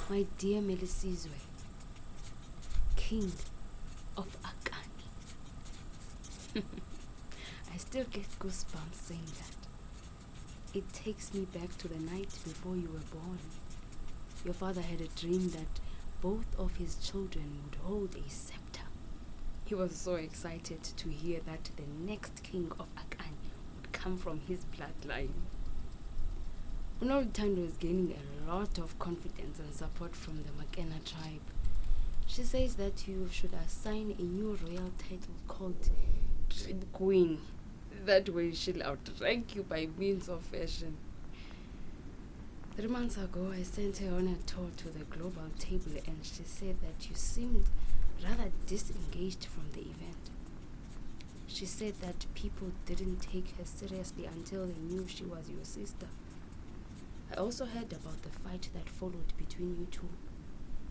My dear Melisizwe, King of Akani. I still get goosebumps saying that. It takes me back to the night before you were born. Your father had a dream that both of his children would hold a scepter. He was so excited to hear that the next king of Akani would come from his bloodline. Unolutando is gaining a lot of confidence and support from the Makena tribe. She says that you should assign a new royal title called Dream Queen. That way she'll outrank you by means of fashion. 3 months ago, I sent her on a tour to the global table and she said that you seemed rather disengaged from the event. She said that people didn't take her seriously until they knew she was your sister. I also heard about the fight that followed between you two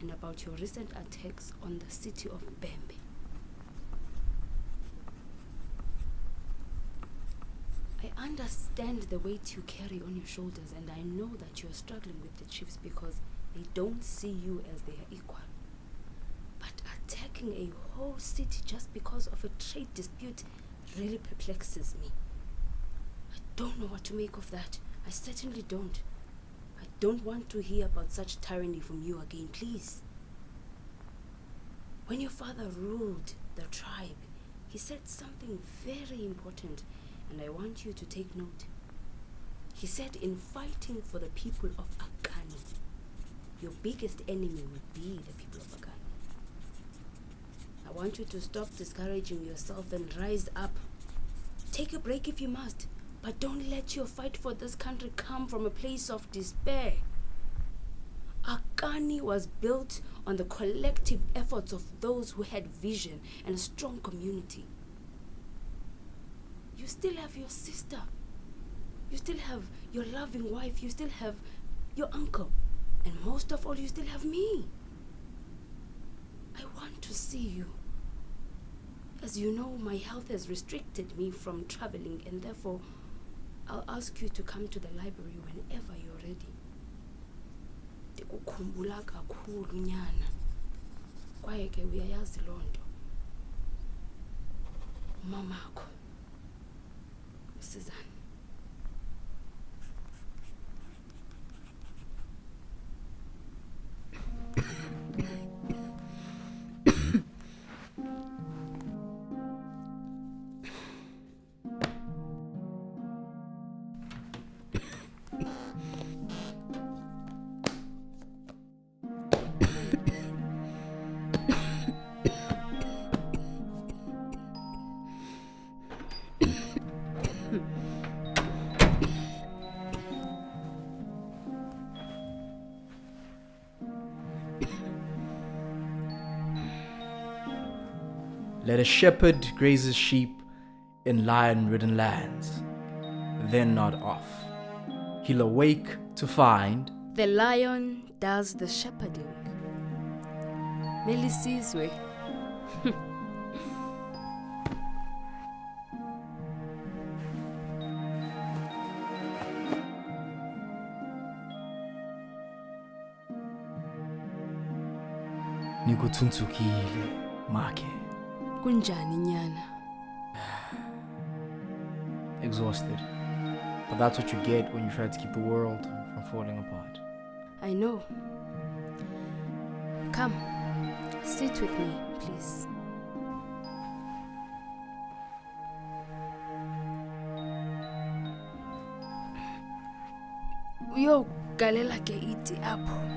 and about your recent attacks on the city of Bembe. I understand the weight you carry on your shoulders, and I know that you're struggling with the chiefs because they don't see you as their equal. But attacking a whole city just because of a trade dispute really perplexes me. I don't know what to make of that. I certainly don't. I don't want to hear about such tyranny from you again, please. When your father ruled the tribe, he said something very important, and I want you to take note. He said in fighting for the people of Akani, your biggest enemy would be the people of Akani. I want you to stop discouraging yourself and rise up. Take a break if you must, but don't let your fight for this country come from a place of despair. Akani was built on the collective efforts of those who had vision and a strong community. You still have your sister. You still have your loving wife. You still have your uncle. And most of all, you still have me. I want to see you. As you know, my health has restricted me from traveling, and therefore, I'll ask you to come to the library whenever you're ready. Ndikukhumbula kakhulu nyana. Kwaye ke uyayazi loo nto. Umamakho. Suzanne. Let a shepherd graze his sheep in lion-ridden lands, then nod off. He'll awake to find The lion does the shepherding. Melisizwe. Nikuthunsukile, Make. Kunjani nyana? Exhausted. But that's what you get when you try to keep the world from falling apart. I know. Come, sit with me, please. Uyogalela ke iti apho.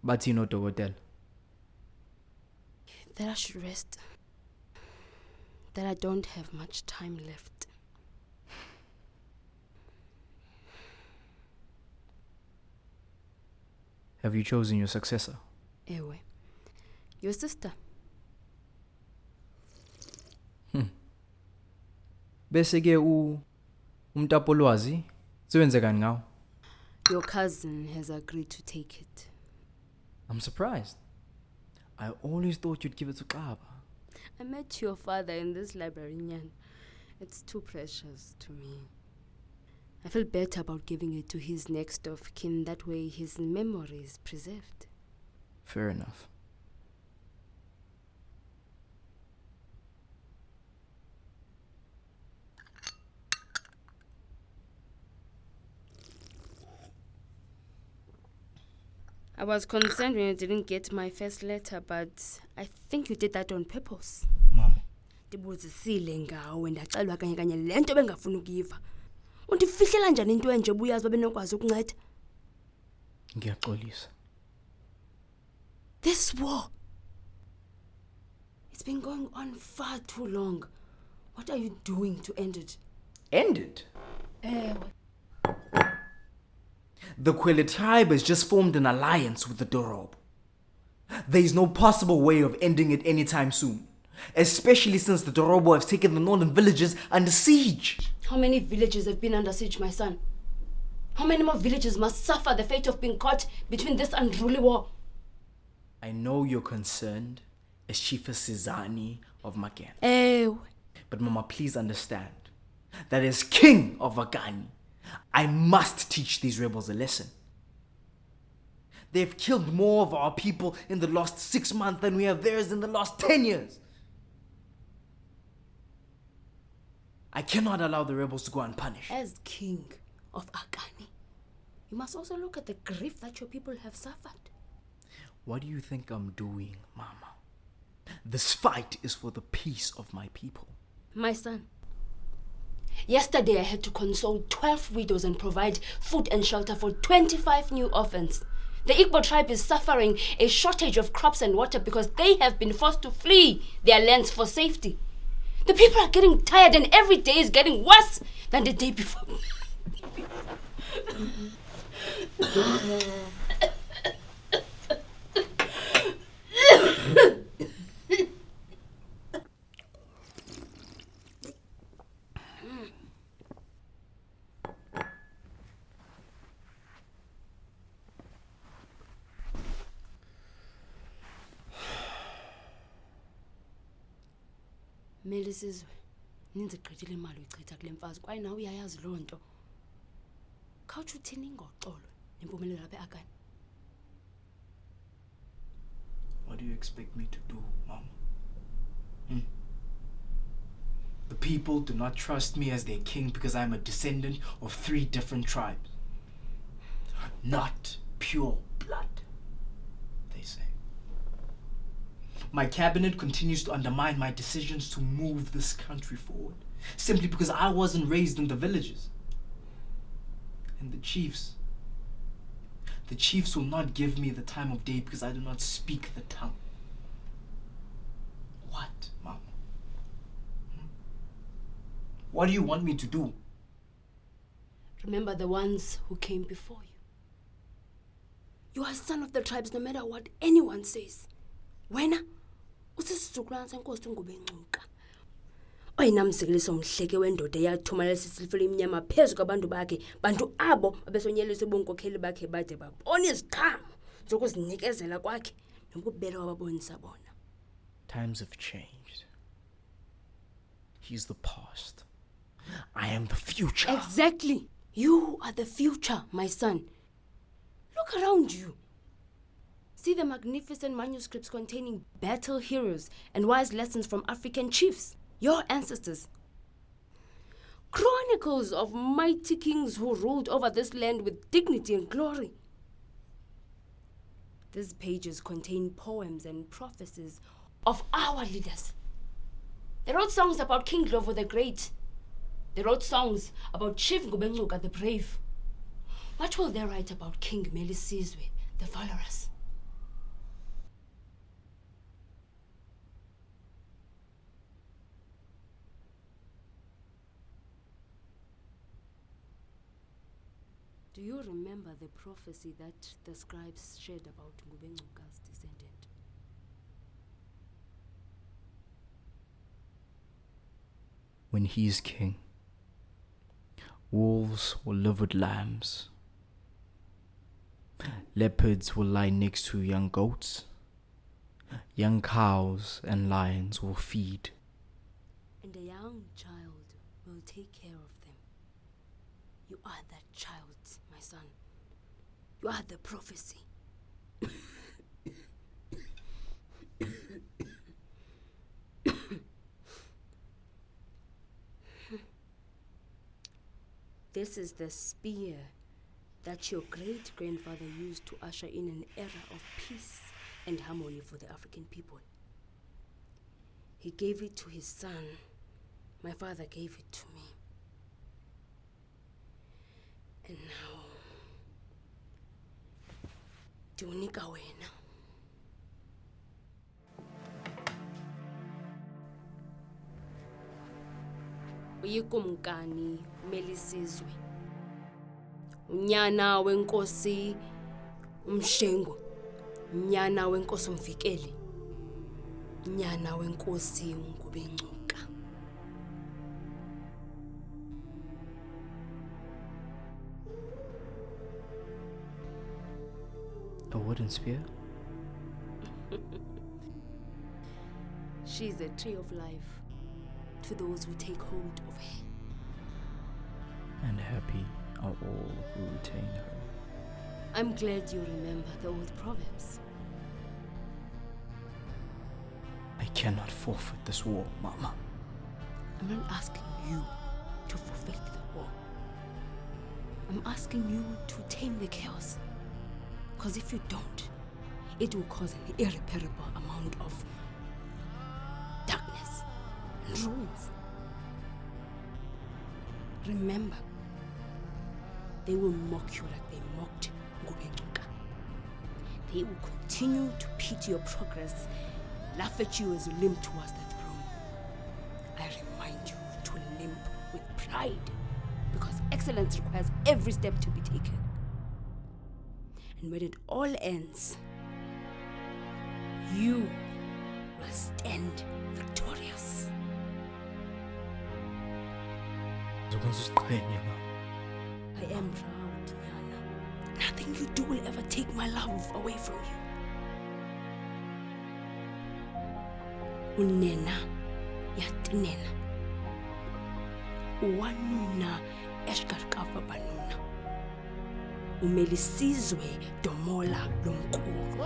But you know, Hotel. That I should rest. That I don't have much time left. Have you chosen your successor? Ewe. Your sister, Bese ke umtapolwazi sewenzekani ngawo? Your cousin has agreed to take it. I'm surprised. I always thought you'd give it to Xaba. I met your father in this library, Nyan. It's too precious to me. I feel better about giving it to his next of kin. That way his memory is preserved. Fair enough. I was concerned when you didn't get my first letter, but I think you did that on purpose. Mama. Ndibuzisile ngawe ndacelwa kanye kanye le nto bengafuni ukuyiva. Undifihlela njani into enje buyazi babenokwazi ukunceda? Ngiyaxolisa. This war, it's been going on far too long. What are you doing to end it? End it? The Kwele tribe has just formed an alliance with the Dorob. There is no possible way of ending it anytime soon, especially since the Dorobo have taken the northern villages under siege. How many villages have been under siege, my son? How many more villages must suffer the fate of being caught between this unruly war? I know you're concerned as Chief Sizani of Magen. But Mama, please understand that as king of Vagani, I must teach these rebels a lesson. They've killed more of our people in the last 6 months than we have theirs in the last 10 years. I cannot allow the rebels to go unpunished. As king of Agani, you must also look at the grief that your people have suffered. What do you think I'm doing, Mama? This fight is for the peace of my people. My son, yesterday I had to console 12 widows and provide food and shelter for 25 new orphans. The Igbo tribe is suffering a shortage of crops and water because they have been forced to flee their lands for safety. The people are getting tired and every day is getting worse than the day before. Melisizwe, ninzi gqithile imali uyichitha kule mfazi kwaye nawe uyayazi loo nto. Khawutsho uthini ngoxolo nempumelelo lapha eAgani? What do you expect me to do, Mama? The people do not trust me as their king because I'm a descendant of 3 different tribes. Not pure blood, they say. My cabinet continues to undermine my decisions to move this country forward, simply because I wasn't raised in the villages. And the chiefs will not give me the time of day because I do not speak the tongue. What, Mama? What do you want me to do? Remember the ones who came before you. You are a son of the tribes no matter what anyone says. Wena usisizukulwana senkosi uNgubengcuka. Oyinamzekeliso omhleke wendoda eyathumalela isifilo imnyama phezu kwabantu bakhe, bantu abo abesonyelisa ubunkokheli bakhe bade babona iziqhamo zokuzinikezela kwakhe nokubela wababonisa bona. Times have changed. He's the past. I am the future. Exactly. You are the future, my son. Look around you. See the magnificent manuscripts containing battle heroes and wise lessons from African chiefs, your ancestors. Chronicles of mighty kings who ruled over this land with dignity and glory. These pages contain poems and prophecies of our leaders. They wrote songs about King Glovo the Great. They wrote songs about Chief Ngubengcuka the Brave. What will they write about King Melisizwe the Valorous? Do you remember the prophecy that the scribes shared about Ngubengcuka's descendant? when he's king. Wolves will live with lambs. Leopards will lie next to young goats. Young cows and lions will feed. And a young child will take care of them. You are that child, my son. You are the prophecy. This is the spear that your great-grandfather used to usher in an era of peace and harmony for the African people. He gave it to his son. My father gave it to me. And now, ndiwunika wena. Uyikumkani umelisizwe. Unyana wenkosi umshengo. Unyana wenkosi umvikeli. Unyana wenkosi ngubencuka. A wooden spear? She's a tree of life to those who take hold of her. And happy are all who retain her. I'm glad you remember the old proverbs. I cannot forfeit this war, Mama. I'm not asking you to forfeit the war. I'm asking you to tame the chaos. Because if you don't, it will cause an irreparable amount of darkness and ruins. Remember, they will mock you like they mocked Ngubencuka. They will continue to pity your progress, laugh at you as you limp towards the throne. I remind you to limp with pride, because excellence requires every step to be taken. And when it all ends, you will stand victorious. I am proud, Nyana. Nothing you do will ever take my love away from you. Unena yatinena. Uwanuna eshkarkafa banuna. Umelisizwe domola lomkhulu.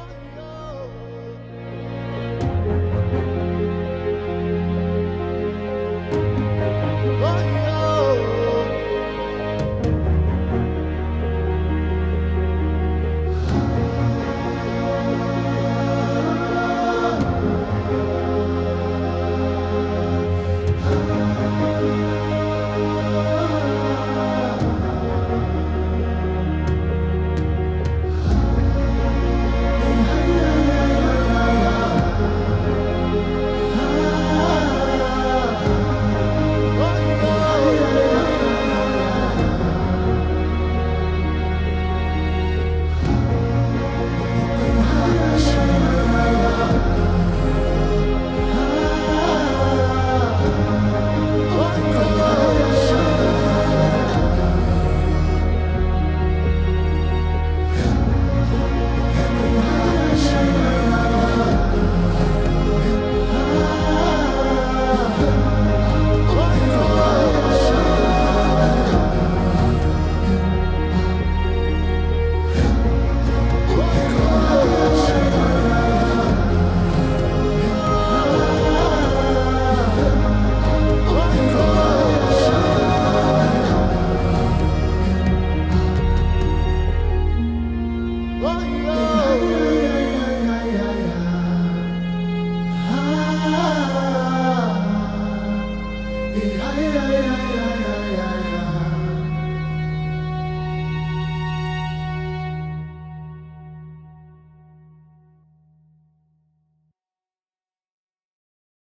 Yeah.